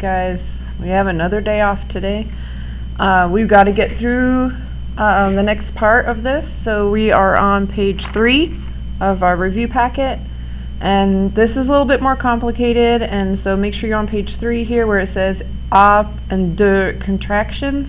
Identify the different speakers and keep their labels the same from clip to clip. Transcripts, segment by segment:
Speaker 1: guys, we have another day off today. We've got to get through the next part of this, so we are on page 3 of our review packet, and this is a little bit more complicated, and so make sure you're on page 3 here where it says a and de contractions,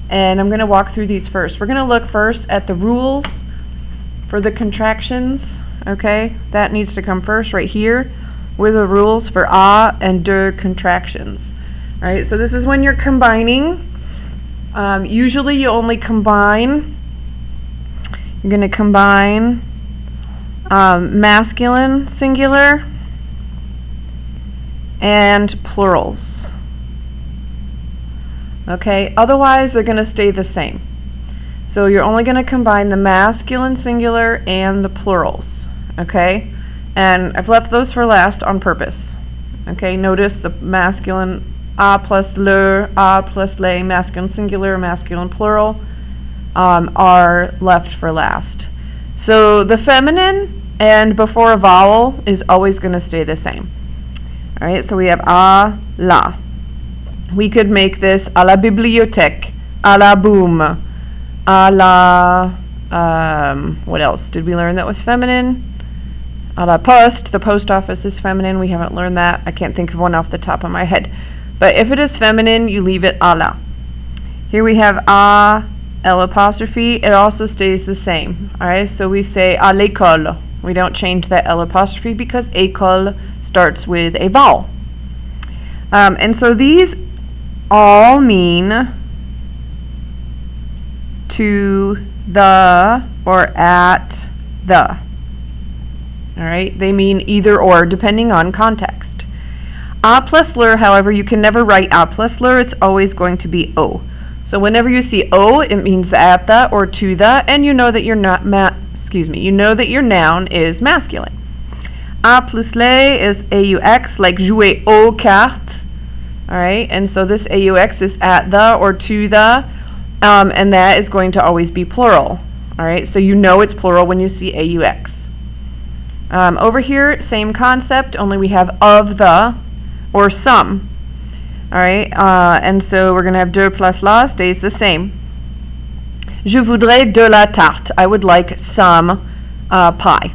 Speaker 1: and I'm going to walk through these first. We're going to look first at the rules for the contractions, okay? That needs to come first right here with the rules for a and de contractions. Alright, so this is when you're combining. Usually you only combine, you're going to combine masculine singular and plurals. Okay, otherwise they're going to stay the same. So you're only going to combine the masculine singular and the plurals. Okay, and I've left those for last on purpose. Okay, notice the masculine a plus le, a plus les, masculine singular, masculine plural, are left for last. So the feminine and before a vowel is always going to stay the same. Alright, so we have a, la. We could make this à la bibliothèque, à la boum, à la, what else? Did we learn that was feminine? À la poste, the post office is feminine. We haven't learned that. I can't think of one off the top of my head. But if it is feminine, you leave it à la. Here we have a, L apostrophe. It also stays the same. Alright, so we say à l'école. We don't change that L apostrophe because école starts with a vowel. And so these all mean to the or at the. Alright, they mean either or depending on context. A plus le, however, you can never write a plus le, it's always going to be o. So whenever you see o, it means at the or to the, and you know that your you know that your noun is masculine. A plus le is aux, like jouer aux cartes. Alright, and so this aux is at the or to the, and that is going to always be plural. Alright, so you know it's plural when you see aux. Over here, same concept, only we have of the, or some. Alright, and so we're going to have de plus la stays the same. Je voudrais de la tarte. I would like some pie.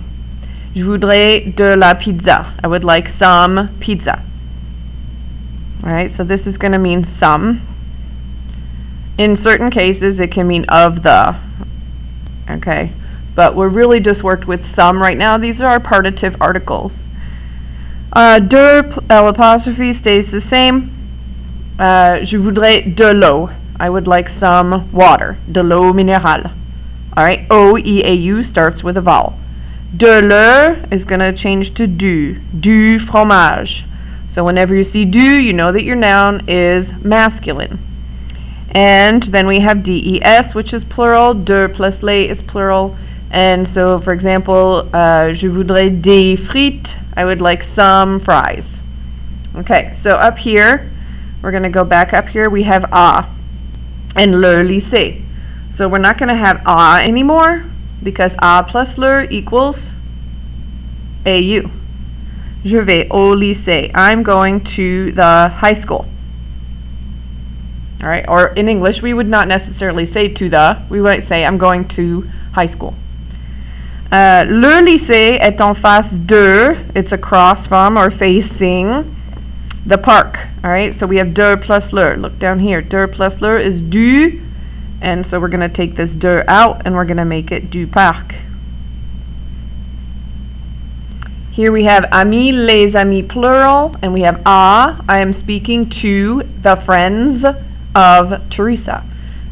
Speaker 1: Je voudrais de la pizza. I would like some pizza. Alright, so this is going to mean some. In certain cases, it can mean of the. Okay, but we're really just worked with some right now. These are our partitive articles. De, L apostrophe stays the same. Je voudrais de l'eau. I would like some water. De l'eau minérale. Alright, O, E, A, U starts with a vowel. De le is going to change to du. Du fromage. So whenever you see du, you know that your noun is masculine. And then we have des, which is plural. De plus les is plural. And so, for example, je voudrais des frites. I would like some fries. Okay, so up here, we're going to go back up here. We have a and le lycée. So we're not going to have a anymore because a plus le equals au. Je vais au lycée. I'm going to the high school. Alright, or in English, we would not necessarily say to the. We might say, I'm going to high school. Le lycée est en face de, it's across from or facing the park. Alright, so we have de plus le. Look down here. De plus le is du, and so we're going to take this de out and we're going to make it du parc. Here we have amis, les amis plural, and we have a. I am speaking to the friends of Teresa.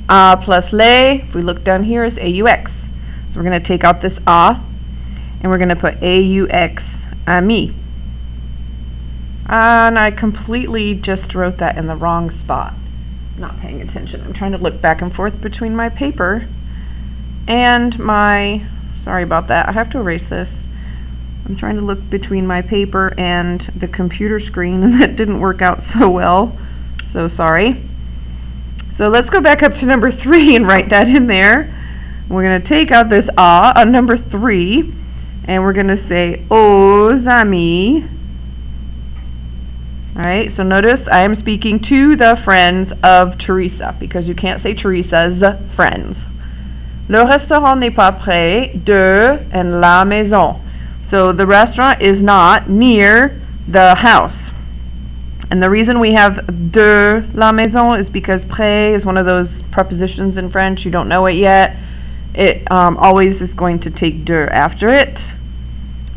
Speaker 1: A plus les, if we look down here, is aux. So we're going to take out this a, and we're going to put aux, ami. And I completely just wrote that in the wrong spot. Not paying attention. I'm trying to look back and forth between my paper and my, sorry about that, I have to erase this. I'm trying to look between my paper and the computer screen, and that didn't work out so well. So sorry. So let's go back up to number 3 and write that in there. We're going to take out this a on number 3, and we're going to say aux amis Alright, so notice I am speaking to the friends of Teresa, because you can't say Teresa's friends. Le restaurant n'est pas près de and la maison. So the restaurant is not near the house. And the reason we have de la maison is because près is one of those prepositions in French. You don't know it yet. It always is going to take de after it.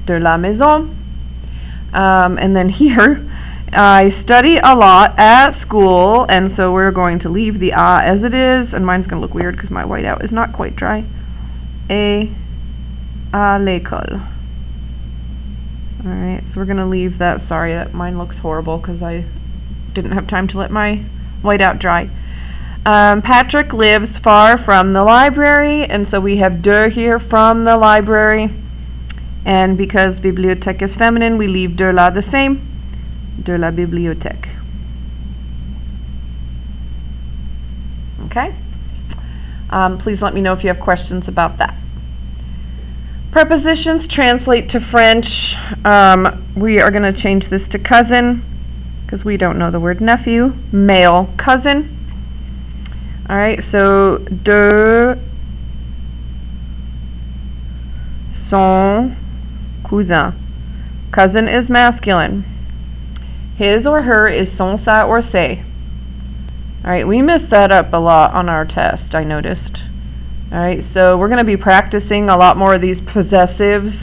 Speaker 1: De la maison. And then here, I study a lot at school, and so we're going to leave the as it is, and mine's going to look weird because my whiteout is not quite dry. Et à l'école. Alright, so we're going to leave that. Sorry, that mine looks horrible because I didn't have time to let my whiteout dry. Patrick lives far from the library, and so we have de here, from the library. And because bibliothèque is feminine, we leave de la the same. De la bibliothèque. Okay? Please let me know if you have questions about that. Prepositions translate to French. We are going to change this to cousin, because we don't know the word nephew. Male cousin. Alright, so de son cousin. Cousin is masculine. His or her is son, sa, or ses. Alright, we messed that up a lot on our test, I noticed. Alright, so we're going to be practicing a lot more of these possessives.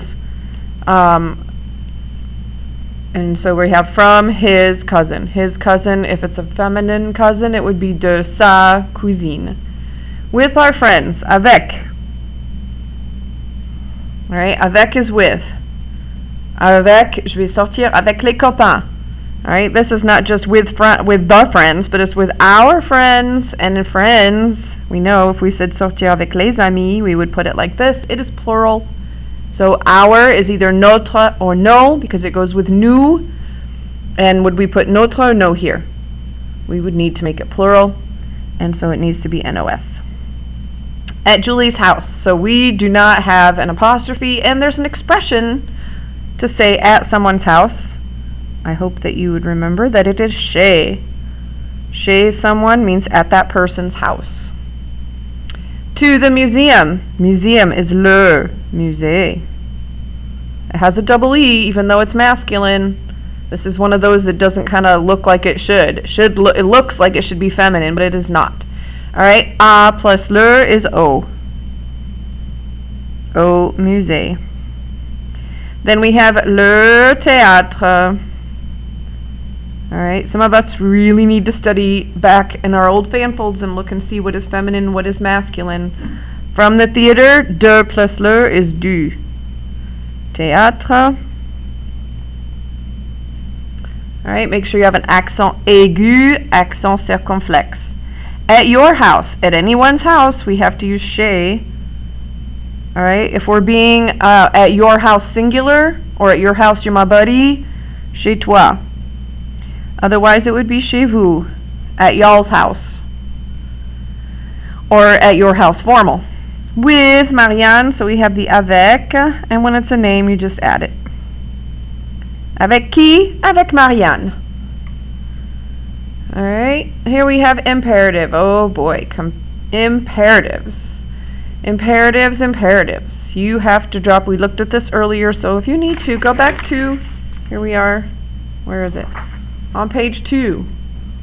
Speaker 1: And so we have from his cousin. His cousin, if it's a feminine cousin, it would be de sa cousine. With our friends, avec. Alright, avec is with. Avec, je vais sortir avec les copains. Alright, this is not just with the friends, but it's with our friends, and in friends, we know if we said sortir avec les amis, we would put it like this. It is plural. So our is either notre or no, because it goes with nous. And would we put notre or no here? We would need to make it plural, and so it needs to be NOS. At Julie's house. So we do not have an apostrophe, and there's an expression to say at someone's house. I hope that you would remember that it is chez. Chez someone means at that person's house. To the museum. Museum is le musée. It has a double E, even though it's masculine. This is one of those that doesn't kind of look like it should. It looks like it should be feminine, but it is not. Alright, a plus le is o. Au musée. Then we have le théâtre. Alright, some of us really need to study back in our old fan folds and look and see what is feminine and what is masculine. From the theater, de plus le is du. Théâtre. Alright, make sure you have an accent aigu, accent circonflexe. At your house, at anyone's house, we have to use chez. Alright, if we're being at your house singular, or at your house, you're my buddy, chez toi. Otherwise, it would be chez vous, at y'all's house. Or at your house, formal. With Marianne, so we have the avec, and when it's a name, you just add it. Avec qui? Avec Marianne. Alright, here we have imperative. Oh boy, imperatives. Imperatives. You have to drop, we looked at this earlier, so if you need to, go back to, here we are, where is it? On page 2,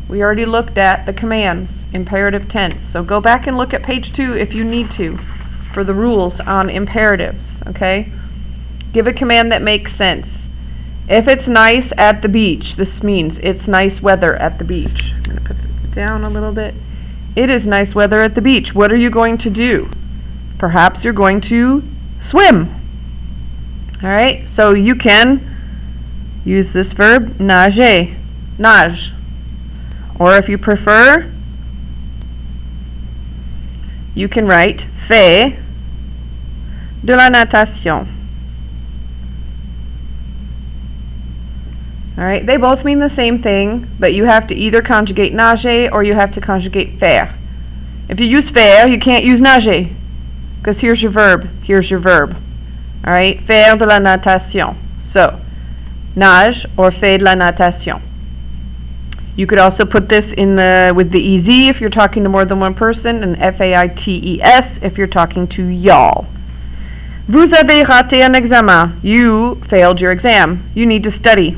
Speaker 1: we already looked at the commands, imperative tense. So go back and look at page 2 if you need to, for the rules on imperatives, okay? Give a command that makes sense. If it's nice at the beach, this means it's nice weather at the beach. I'm going to put this down a little bit. It is nice weather at the beach. What are you going to do? Perhaps you're going to swim. Alright, so you can use this verb, nager. Nage. Or if you prefer, you can write fait de la natation. Alright, they both mean the same thing, but you have to either conjugate nager or you have to conjugate faire. If you use faire, you can't use nager, because here's your verb. Alright, faire de la natation. So, nage or fait de la natation. You could also put this in with the EZ if you're talking to more than one person, and FAITES if you're talking to y'all. Vous avez raté un examen. You failed your exam. You need to study.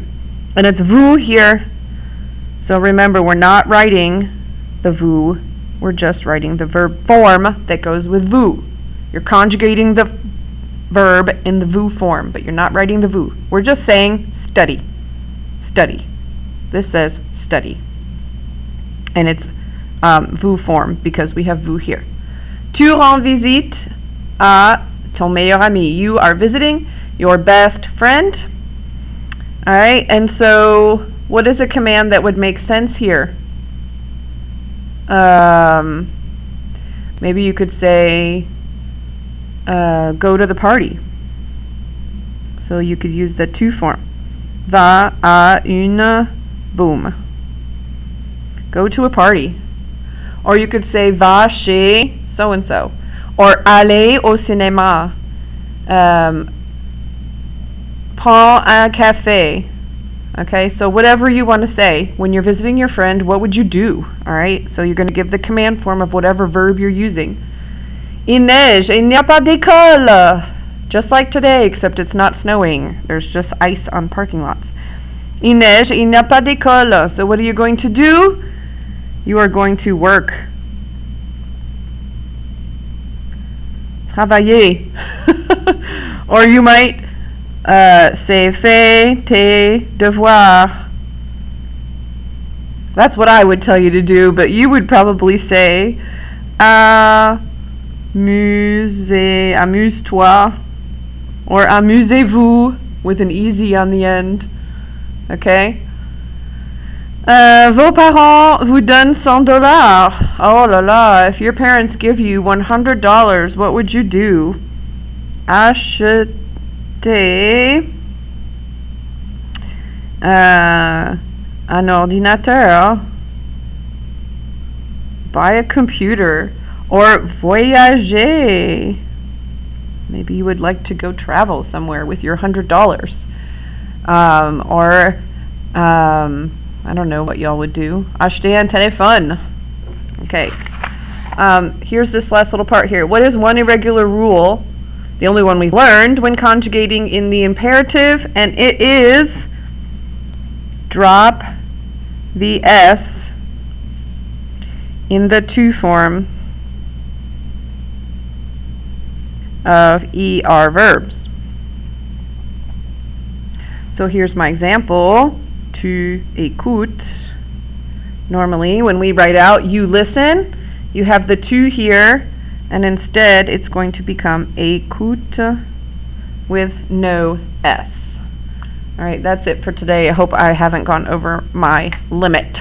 Speaker 1: And it's vous here. So remember, we're not writing the vous. We're just writing the verb form that goes with vous. You're conjugating the verb in the vous form, but you're not writing the vous. We're just saying study. Study. This says study. And it's vous form because we have vous here. Tu rends visite à ton meilleur ami. You are visiting your best friend. Alright, and so what is a command that would make sense here? Maybe you could say go to the party. So you could use the tu form. Va à une boum. Go to a party. Or you could say va chez so-and-so. Or aller au cinéma. Prends un café. Okay, so whatever you want to say when you're visiting your friend, what would you do? Alright, so you're going to give the command form of whatever verb you're using. Il neige, il n'y a pas d'école. Just like today, except it's not snowing. There's just ice on parking lots. Il neige, il n'y a pas d'école. So what are you going to do? You are going to work. Travailler. Or you might say fais tes devoirs. That's what I would tell you to do, but you would probably say amuse-toi, or amusez-vous with an easy on the end. Okay? Vos parents vous donnent $100. Oh la la, if your parents give you $100, what would you do? Acheter un ordinateur. Buy a computer. Or voyager. Maybe you would like to go travel somewhere with your $100. I don't know what y'all would do. Acheter un téléphone. Okay. Here's this last little part here. What is one irregular rule? The only one we learned when conjugating in the imperative, and it is drop the S in the to form of ER verbs. So here's my example. Tu écoutes. Normally, when we write out you listen, you have the tu here, and instead it's going to become écoute with no S. Alright, that's it for today. I hope I haven't gone over my limit.